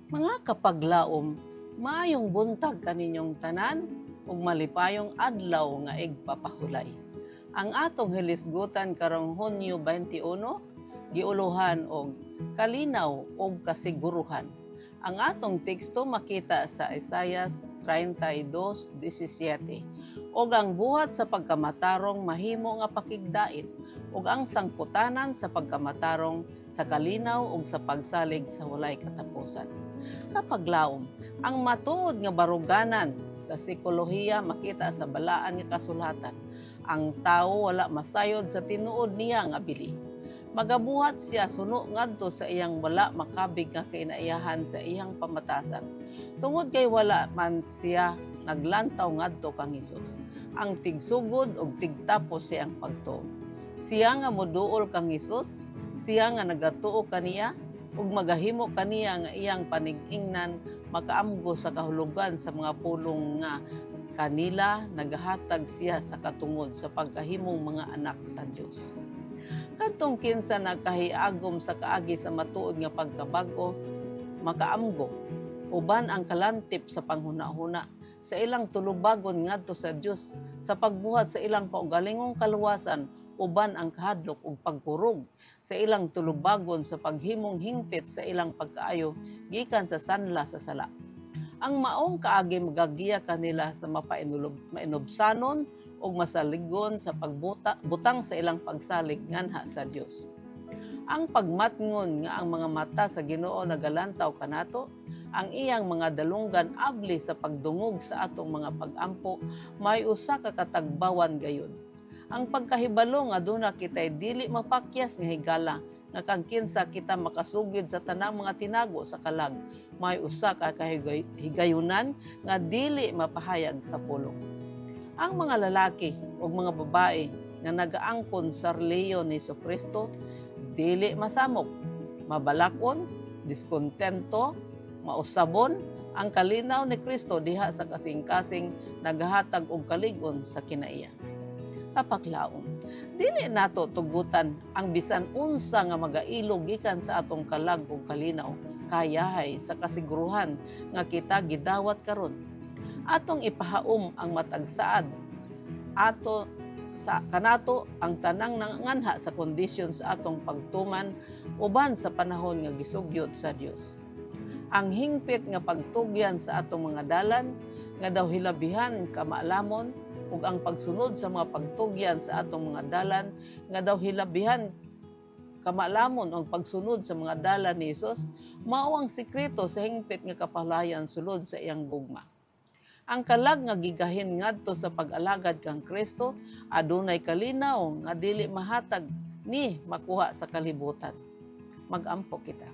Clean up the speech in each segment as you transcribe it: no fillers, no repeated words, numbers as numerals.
Mga kapaglaom, maayong buntag kaninyong tanan ug malipayong adlaw nga igpapahulay. Ang atong hilisgutan karong Hunyo 21, giuluhan og kalinaw ug kasiguruhan. Ang atong teksto makita sa Isaias 32:17. Og ang buhat sa pagkamatarong mahimo nga pakigdait, ug ang sangputanan sa pagkamatarong sa kalinaw ug sa pagsalig sa walay katapusan. Kapaglaom, ang matuod nga baruganan sa psikolohiya makita sa balaan nga kasulatan. Ang tao wala masayod sa tinuod niya nga bili. Magabuhat siya suno ngadto sa iyang wala makabig nga kinaiyahan sa iyang pamatasan. Tungod kay wala man siya naglantaw ngadto kang Hesus. Ang tigsugod ug tigtapos siyang pagtuo. Siya nga moduol kang Hesus, siya nga nagatuo kaniya ug magahimo kaniya nga iyang panig-ingnan makaamgo sa kahulugan sa mga pulong nga kanila nagahatag siya sa katungod sa pagkahimong mga anak sa Dios. Kadtong kinsa nagkahiagom sa kaagi sa matuod nga pagkabago, makaamgo uban ang kalantip sa panghuna-huna sa ilang tulubagon ngadto sa Dios sa pagbuhat sa ilang paugalingong kaluwasan uban ang kahadlok ug pagkurog sa ilang tulubagon sa paghimong hingpit sa ilang pagkaayo gikan sa sanla sa sala. Ang maong kaagi magagiya kanila sa mainobsanon ug masaligon sa pagbutang sa ilang pagsalig nganha sa Dios. Ang pagmatngon nga ang mga mata sa Ginoo nagalantaw kanato, ang iyang mga dalunggan abli sa pagdungog sa atong mga pag-ampo, may usa ka katagbawan gayon. Ang pagkahibalo nga aduna kitay dili mapakyas nga higala, nga kang kinsa kita makasugid sa tanang mga tinago sa kalag, may usa ka kahigayunan nga dili mapahayag sa pulong. Ang mga lalaki o mga babae nga nagaangkon sa reliyon ni Jesucristo, dili masamok, mabalakon, diskontento, mausabon, ang kalinaw ni Kristo diha sa kasing-kasing naghatag og kalig-on sa kinaiya. Kapaklaon, dili nato tugutan ang bisan unsa nga magailog gikan sa atong kalag ug kalinaw, kayahay sa kasiguruhan nga kita gidawat karon. Atong ipahaom ang matag saad ato sa kanato ang tanang nanganha sa kondisyon sa atong pagtuman uban sa panahon nga gisugyot sa Dios. Ang hingpit nga pagtugyan sa atong mga dalan nga daw hilabihan kamaalamon ug ang pagsunod sa mga pagtugyan sa atong mga dalan nga daw hilabihan kamaalamon ang pagsunod sa mga dalan ni Hesus mao ang sikreto sa hingpit nga kapahalayan sulod sa iyang gugma. Ang kalag nga gigahin ngadto sa pag-alagad kang Kristo adunay kalinaw nga dili mahatag ni makuha sa kalibutan. Mag-ampo kita.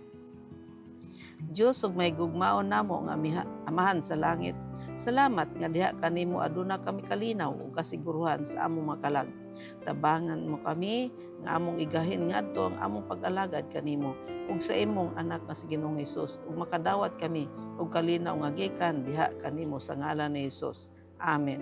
Diyos ug may gugmaon namo nga Amahan sa langit, salamat nga diha kanimo aduna kami kalinaw ug kasiguruhan sa among makalag. Tabangan mo kami nga among igahin ngadto ang among pag-alagad kanimo ug sa imong anak nga si Ginoong Hesus ug makadawat kami ug kalinaw nga gikan diha kanimo sa ngalan ni Hesus. Amen.